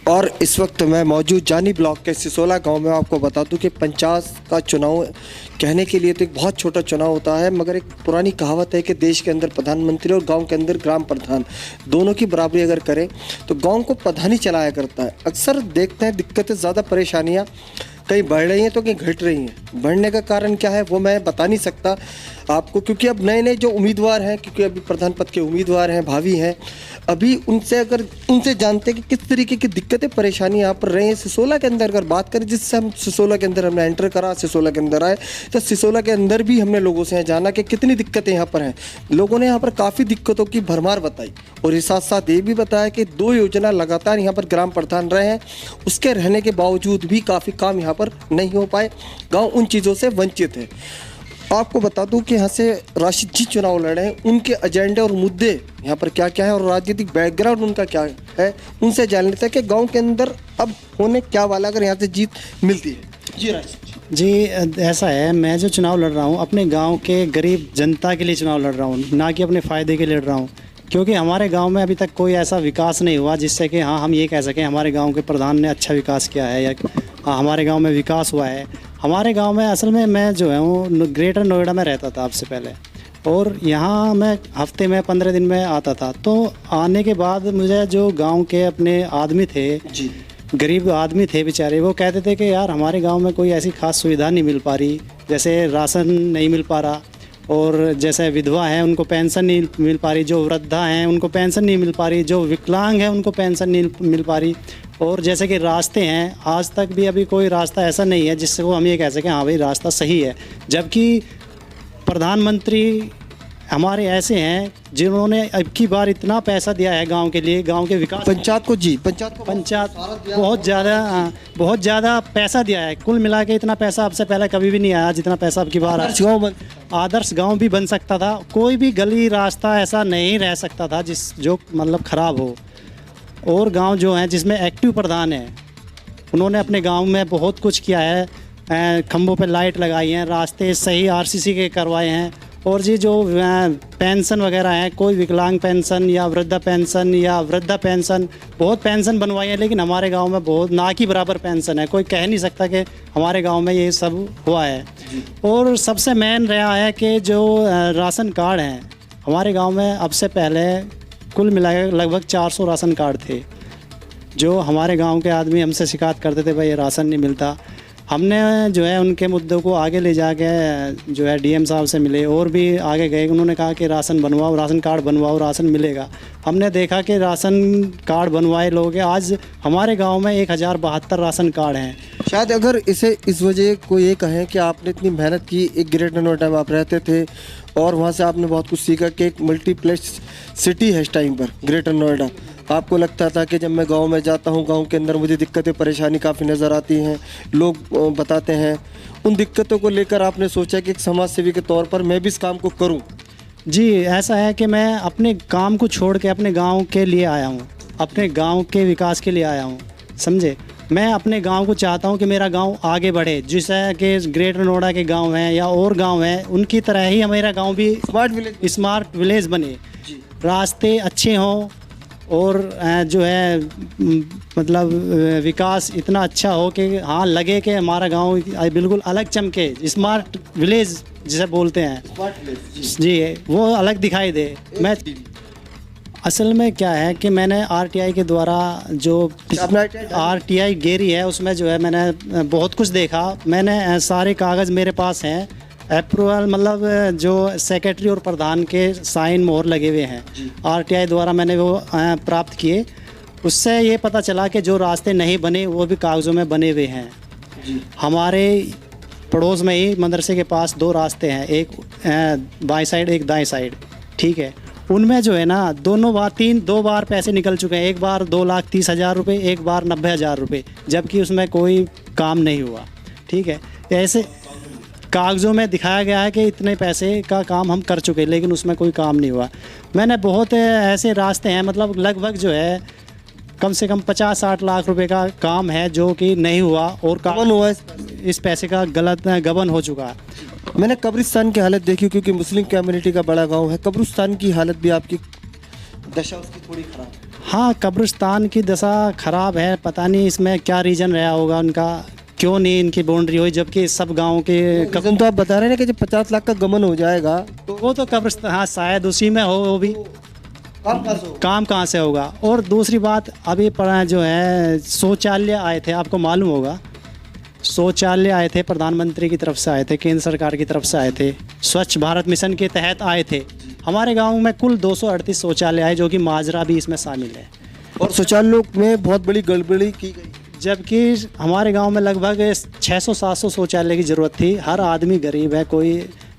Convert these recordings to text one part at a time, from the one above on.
और इस वक्त मैं मौजूद जानी ब्लॉक के सिसोला गांव में। आपको बता दूं कि पंचायत का चुनाव कहने के लिए तो एक बहुत छोटा चुनाव होता है, मगर एक पुरानी कहावत है कि देश के अंदर प्रधानमंत्री और गांव के अंदर ग्राम प्रधान दोनों की बराबरी अगर करें तो गांव को प्रधान ही चलाया करता है। अक्सर देखते हैं दिक्कतें, ज़्यादा परेशानियाँ कहीं बढ़ रही हैं तो कहीं घट रही हैं। बढ़ने का कारण क्या है वो मैं बता नहीं सकता आपको, क्योंकि अब नए नए जो उम्मीदवार हैं, क्योंकि अभी प्रधान पद के उम्मीदवार हैं, भावी हैं, अभी उनसे जानते हैं कि किस तरीके की दिक्कतें परेशानी यहाँ पर रही हैं। सिसोला के अंदर अगर बात करें, जिससे हम सिसोला के अंदर हमने एंटर करा, सिसोला के अंदर आए, तो सिसोला के अंदर भी हमने लोगों से जाना कि कितनी दिक्कतें यहाँ पर हैं। लोगों ने यहाँ पर काफ़ी दिक्कतों की भरमार बताई और इस साथ साथ ये भी बताया कि 2 योजना लगातार यहाँ पर ग्राम प्रधान रहे हैं, उसके रहने के बावजूद भी काफ़ी काम यहाँ पर नहीं हो पाए। गाँव उन चीज़ों से वंचित है। आपको बता दूं कि यहाँ से राशिद जी चुनाव लड़े हैं, उनके एजेंडे और मुद्दे यहाँ पर क्या क्या है और राजनीतिक बैकग्राउंड उनका क्या है, उनसे जान लेते हैं कि गांव के अंदर अब होने क्या वाला अगर यहाँ से जीत मिलती है। जी राशिद जी, ऐसा है, मैं जो चुनाव लड़ रहा हूँ अपने गांव के गरीब जनता के लिए चुनाव लड़ रहा हूँ, ना कि अपने फ़ायदे के लिए लड़ रहा हूँ। क्योंकि हमारे गांव में अभी तक कोई ऐसा विकास नहीं हुआ जिससे कि हाँ हम ये कह सकें हमारे गांव के प्रधान ने अच्छा विकास किया है या हाँ हमारे गांव में विकास हुआ है। हमारे गांव में असल में मैं जो है वो ग्रेटर नोएडा में रहता था आपसे पहले, और यहाँ मैं हफ्ते में 15 दिन में आता था। तो आने के बाद मुझे जो गांव के अपने आदमी थे जी, गरीब आदमी थे बेचारे, वो कहते थे कि यार हमारे गांव में कोई ऐसी खास सुविधा नहीं मिल पा रही, जैसे राशन नहीं मिल पा रहा, और जैसे विधवा हैं उनको पेंशन नहीं मिल पा रही, जो वृद्धा हैं उनको पेंशन नहीं मिल पा रही, जो विकलांग हैं उनको पेंशन नहीं मिल पा रही, और जैसे कि रास्ते हैं आज तक भी अभी कोई रास्ता ऐसा नहीं है जिससे वो हम ये कह सकें हाँ भाई रास्ता सही है। जबकि प्रधानमंत्री हमारे ऐसे हैं जिन्होंने अब की बार इतना पैसा दिया है गांव के लिए, गांव के विकास, पंचायत को बहुत ज़्यादा पैसा दिया है। कुल मिला के इतना पैसा आपसे पहले कभी भी नहीं आया जितना पैसा अब की बार आया। आदर्श गांव भी बन सकता था, कोई भी गली रास्ता ऐसा नहीं रह सकता था जो मतलब ख़राब हो। और गांव जो हैं जिसमें एक्टिव प्रधान है, उन्होंने अपने गांव में बहुत कुछ किया है, खंभों पे लाइट लगाई हैं, रास्ते सही आरसीसी के करवाए हैं, और जी जो पेंशन वगैरह है, कोई विकलांग पेंशन या वृद्धा पेंशन बहुत पेंशन बनवाई है, लेकिन हमारे गांव में बहुत ना की बराबर पेंशन है। कोई कह नहीं सकता कि हमारे गांव में ये सब हुआ है। और सबसे मेन रहा है कि जो राशन कार्ड हैं हमारे गांव में, अब से पहले कुल मिलाकर लगभग 400 राशन कार्ड थे, जो हमारे गांव के आदमी हमसे शिकायत करते थे भाई राशन नहीं मिलता। हमने जो है उनके मुद्दों को आगे ले जाके जो है डीएम साहब से मिले और भी आगे गए, उन्होंने कहा कि राशन बनवाओ, राशन कार्ड बनवाओ, राशन मिलेगा। हमने देखा कि राशन कार्ड बनवाए लोग, आज हमारे गांव में 1072 राशन कार्ड हैं। शायद अगर इस वजह को ये कहें कि आपने इतनी मेहनत की, एक ग्रेटर नोएडा में आप रहते थे और वहाँ से आपने बहुत कुछ सीखा कि एक मल्टीप्लेक्स सिटी है इस टाइम पर ग्रेटर नोएडा। आपको लगता था कि जब मैं गांव में जाता हूं, गांव के अंदर मुझे दिक्कतें परेशानी काफ़ी नज़र आती हैं, लोग बताते हैं, उन दिक्कतों को लेकर आपने सोचा कि एक समाज सेवी के तौर पर मैं भी इस काम को करूं। जी, ऐसा है कि मैं अपने काम को छोड़ के अपने गांव के लिए आया हूं, अपने गांव के विकास के लिए आया हूं, समझे। मैं अपने गांव को चाहता हूं कि मेरा गांव आगे बढ़े, जैसे कि ग्रेटर नोएडा के गांव हैं या और गांव हैं, उनकी तरह ही मेरा गांव भी स्मार्ट विलेज बने, रास्ते अच्छे हों, और जो है मतलब विकास इतना अच्छा हो कि हाँ लगे कि हमारा गांव बिल्कुल अलग चमके, स्मार्ट विलेज जिसे बोलते हैं जी, वो अलग दिखाई दे। मैं असल में क्या है कि मैंने आरटीआई के द्वारा जो आरटीआई गेरी है उसमें जो है मैंने बहुत कुछ देखा। मैंने सारे कागज़ मेरे पास हैं, अप्रूवल मतलब जो सेक्रेटरी और प्रधान के साइन मोहर लगे हुए हैं आरटीआई द्वारा मैंने वो प्राप्त किए। उससे ये पता चला कि जो रास्ते नहीं बने वो भी कागज़ों में बने हुए हैं। हमारे पड़ोस में ही मदरसे के पास 2 रास्ते हैं, एक बाईं साइड एक दाएं साइड, ठीक है। उनमें जो है ना दो बार पैसे निकल चुके हैं, एक बार 2,30,000 रुपये, एक बार 90,000 रुपये, जबकि उसमें कोई काम नहीं हुआ, ठीक है। ऐसे कागज़ों में दिखाया गया है कि इतने पैसे का काम हम कर चुके, लेकिन उसमें कोई काम नहीं हुआ। मैंने बहुत ऐसे रास्ते हैं, मतलब लगभग जो है कम से कम 50-60 लाख रुपए का काम है जो कि नहीं हुआ, और गबन हुआ, इस पैसे का गलत गबन हो चुका है। मैंने कब्रिस्तान की हालत देखी, क्योंकि मुस्लिम कम्युनिटी का बड़ा गांव है, कब्रिस्तान की हालत भी आपकी दशा उसकी थोड़ी ख़राब है। हाँ, कब्रिस्तान की दशा ख़राब है, पता नहीं इसमें क्या रीज़न रहा होगा उनका, क्यों नहीं इनकी बाउंड्री हुई, जबकि सब गांव के रीजन तो आप बता रहे हैं ना कि जब 50 लाख का गमन हो जाएगा तो वो तो कब्रिस्तान, हाँ शायद उसी में हो वो भी, काम कहाँ से होगा? काम कहाँ से होगा। और दूसरी बात, अभी जो है शौचालय आए थे, आपको मालूम होगा, शौचालय आए थे, प्रधानमंत्री की तरफ से आए थे, केंद्र सरकार की तरफ से आए थे, स्वच्छ भारत मिशन के तहत आए थे। हमारे गांव में कुल 238 शौचालय आए, जो कि माजरा भी इसमें शामिल है। और शौचालयों में बहुत बड़ी गड़बड़ी की गई, जबकि हमारे गांव में लगभग 600-700 शौचालय की ज़रूरत थी। हर आदमी गरीब है, कोई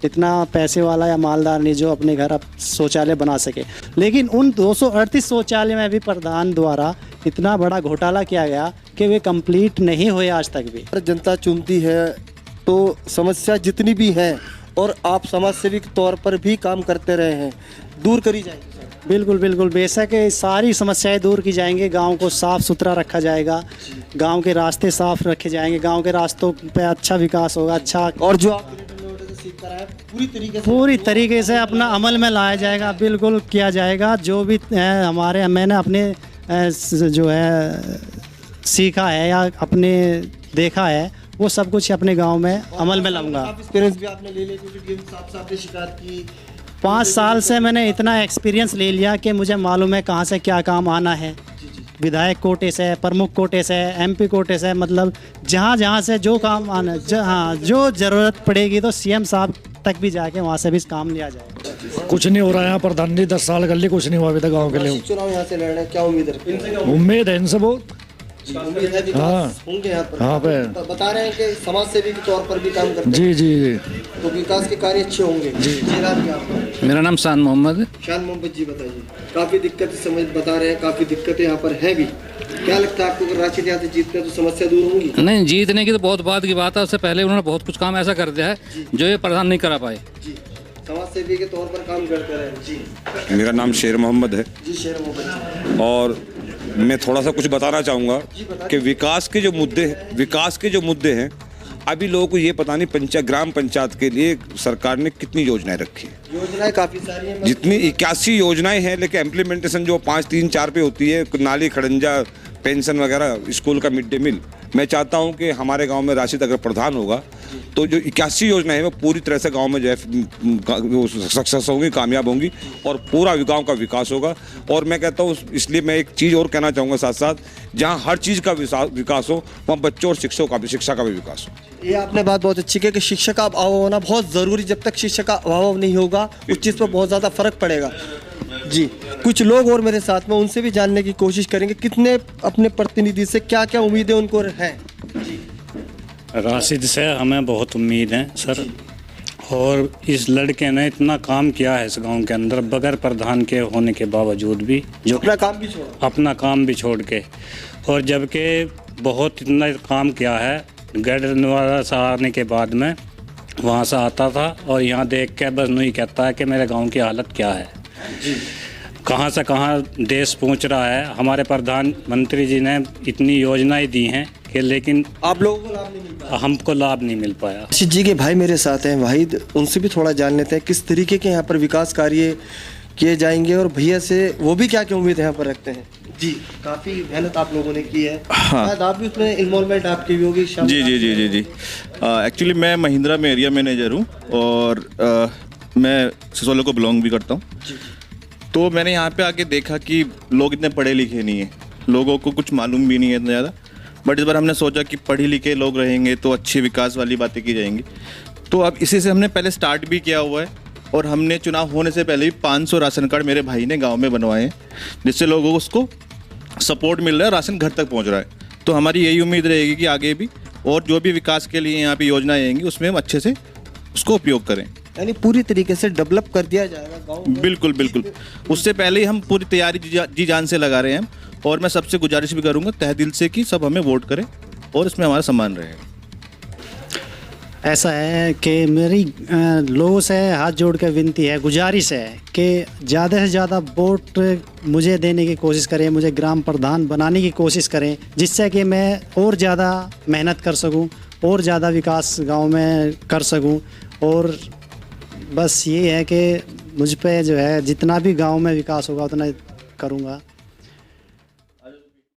इतना पैसे वाला या मालदार नहीं जो अपने घर अब शौचालय बना सके। लेकिन उन 238 शौचालय में भी प्रधान द्वारा इतना बड़ा घोटाला किया गया कि वे कंप्लीट नहीं हुए आज तक भी। जनता चुनती है तो समस्या जितनी भी हैं और आप समाज सेवी के तौर पर भी काम करते रहे हैं, दूर करी जाएगी। बिल्कुल बिल्कुल, बेशक ये सारी समस्याएं दूर की जाएंगी, गांव को साफ़ सुथरा रखा जाएगा, गांव के रास्ते साफ रखे जाएंगे, गांव के रास्तों पे अच्छा विकास होगा। अच्छा, और जो आप सीख कर आए पूरी तरीके से अपना अमल में लाया जाएगा, बिल्कुल किया जाएगा। जो भी है मैंने अपने जो है सीखा है या अपने देखा है, वो सब कुछ अपने गांव में अमल में लाऊंगा। एक्सपीरियंस भी आपने ले लिया, क्योंकि साफ आपने शिकायत की। 5 साल से मैंने इतना एक्सपीरियंस ले लिया कि मुझे मालूम है कहाँ से क्या काम आना है। विधायक कोटे से, प्रमुख कोटे से, एमपी कोटे से, मतलब जहाँ जहाँ से जो काम आना है, हाँ जो ज़रूरत पड़ेगी तो सीएम साहब तक भी जाके वहाँ से भी काम लिया जाए। कुछ नहीं हो रहा है यहाँ प्रधानमंत्री 10 साल कर लिए, कुछ नहीं हुआ अभी तक गाँव के लिए। चुनाव यहाँ से लड़ने क्या उम्मीद है? उम्मीद है इनसे बहुत, उम्मीद है विकास हाँ। होंगे यहाँ पर। हाँ पे बता रहे हैं कि समाज सेवी के तौर पर भी काम करते हैं, जी जी जी। तो विकास के कार्य अच्छे होंगे। जी नाम क्या आपका? मेरा नाम शान मोहम्मद है। शान मोहम्मद जी, बताइए। काफ़ी दिक्कत समझ बता रहे हैं, काफ़ी दिक्कतें यहाँ पर हैं भी। क्या लगता है आपको, अगर राशिद यहाँ से जीतते हैं तो समस्या दूर होंगी? नहीं, जीतने की तो बहुत बाद की बात है, उससे पहले उन्होंने बहुत कुछ काम ऐसा कर दिया है जो ये प्रधान नहीं करा पाए। जी, समाज सेवी के तौर पर काम करते रहे। जी, मेरा नाम शेर मोहम्मद है। जी शेर मोहम्मद जी। और मैं थोड़ा सा कुछ बताना चाहूँगा कि विकास के जो मुद्दे हैं, अभी लोगों को ये पता नहीं ग्राम पंचायत के लिए सरकार ने कितनी योजनाएं रखी हैं। योजनाएं काफ़ी सारी हैं, जितनी 81 योजनाएं हैं, लेकिन इम्प्लीमेंटेशन जो 5, 3, 4 पे होती है, नाली खड़ंजा, पेंशन वगैरह, स्कूल का मिड डे मील। मैं चाहता हूं कि हमारे गांव में राशिद अगर प्रधान होगा तो जो 81 योजनाएं हैं वो पूरी तरह से गांव में जो है सक्सेस होंगी, कामयाब होंगी और पूरा गांव का विकास होगा। और मैं कहता हूं, इसलिए मैं एक चीज़ और कहना चाहूँगा साथ साथ, जहां हर चीज़ का विकास हो वहाँ बच्चों और शिक्षा का भी विकास हो। ये आपने बात बहुत अच्छी की कि शिक्षा का अभाव होना बहुत ज़रूरी। जब तक शिक्षा का अभाव नहीं होगा उस चीज़ पर बहुत ज़्यादा फर्क पड़ेगा। जी, कुछ लोग और मेरे साथ में, उनसे भी जानने की कोशिश करेंगे कितने अपने प्रतिनिधि से क्या क्या उम्मीदें उनको हैं। राशिद से हमें बहुत उम्मीद है सर, और इस लड़के ने इतना काम किया है इस गांव के अंदर बगैर प्रधान के होने के बावजूद भी, जो अपना काम भी छोड़ के, और जबकि बहुत इतना काम किया है। गैरनवारा से आने के बाद में वहाँ से आता था और यहाँ देख के बस नहीं कहता है कि मेरे गांव की हालत क्या है, कहाँ से कहाँ देश पहुँच रहा है। हमारे प्रधानमंत्री जी ने इतनी योजनाएं दी हैं कि लेकिन आप लोगों को लाभ नहीं मिल पाया। हमको लाभ नहीं मिल पाया। राशिद जी के भाई मेरे साथ हैं वाहिद, उनसे भी थोड़ा जान लेते हैं किस तरीके के यहाँ पर विकास कार्य किए जाएंगे और भैया से वो भी क्या क्या उम्मीद यहाँ पर रखते हैं। जी, काफ़ी मेहनत आप लोगों ने की है। हाँ, आप भी उसमें इन्वॉल्वमेंट आपकी भी होगी। जी जी जी जी जी। एक्चुअली मैं महिंद्रा में एरिया मैनेजर हूँ और मैं सिसोले को बिलोंग भी करता हूँ। तो मैंने यहाँ पे आके देखा कि लोग इतने पढ़े लिखे नहीं हैं, लोगों को कुछ मालूम भी नहीं है इतना ज़्यादा। बट इस बार हमने सोचा कि पढ़े लिखे लोग रहेंगे तो अच्छे विकास वाली बातें की जाएंगी। तो अब इसी से हमने पहले स्टार्ट भी किया हुआ है और हमने चुनाव होने से पहले भी 500 राशन कार्ड मेरे भाई ने गाँव में बनवाए हैं, जिससे लोगों को उसको सपोर्ट मिल रहा है, राशन घर तक पहुँच रहा है। तो हमारी यही उम्मीद रहेगी कि आगे भी और जो भी विकास के लिए यहाँ पे योजनाएं आएंगी उसमें हम अच्छे से उसको उपयोग करें, यानी पूरी तरीके से डेवलप कर दिया जाएगा गाँव। बिल्कुल बिल्कुल, उससे पहले ही हम पूरी तैयारी जी जान से लगा रहे हैं। और मैं सबसे गुजारिश भी करूंगा तहे दिल से कि सब हमें वोट करें और इसमें हमारा सम्मान रहेगा। ऐसा है कि मेरी लोगों से हाथ जोड़ कर विनती है, गुजारिश है कि ज़्यादा से ज़्यादा वोट मुझे देने की कोशिश करें, मुझे ग्राम प्रधान बनाने की कोशिश करें, जिससे कि मैं और ज़्यादा मेहनत कर सकूं और ज़्यादा विकास गांव में कर सकूं। और बस ये है कि मुझ पे जो है जितना भी गांव में विकास होगा उतना करूंगा।